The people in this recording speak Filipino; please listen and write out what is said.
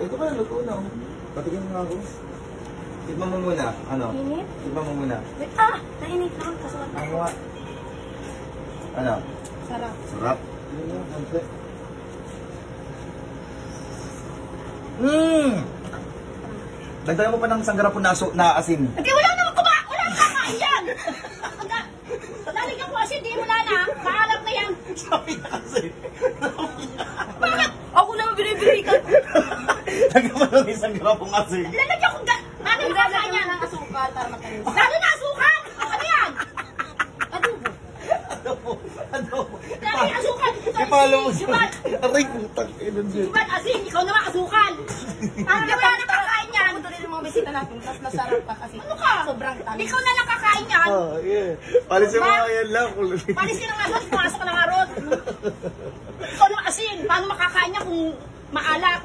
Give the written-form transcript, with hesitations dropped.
Ito ka na, luto na. Patigyan mo nga ako. Tignan mo muna. Ano? Init? Tignan mo muna. Wait, nainit lang. Kasunod na. Ano nga? Ano? Sarap. Sarap. Dagdagan mo pa ng sanggarapo na asin. Hindi, wala naman wala nang kakain yan. Lalagyan ko asin, di wala na. Maalam na yan. Sabi na kasi. Bakit? Ako naman binibirikan. Lagyan mo ng isang grapong asin. Lalagyan ko ano makakain yan? Ng asukal para matamis. Lalo na asukal! Ano yan? Adobo. Adobo. Dahil asukal. Ipalo mo siya. Diba? Aray, putang ina siya. Diba asin? Ikaw naman asukal. Ano na wala nang kakain yan? Ito rin yung mga bisita natin. Mas masarap pa kasi. Ano ka? Sobrang tamis. Ikaw na lang kakain yan. Yeah. Palisin mo nga yan lang. Palis ka na nga doon. Pumasok ka na nga ron. Ikaw naman asin. Paano makakain niya kung maalat?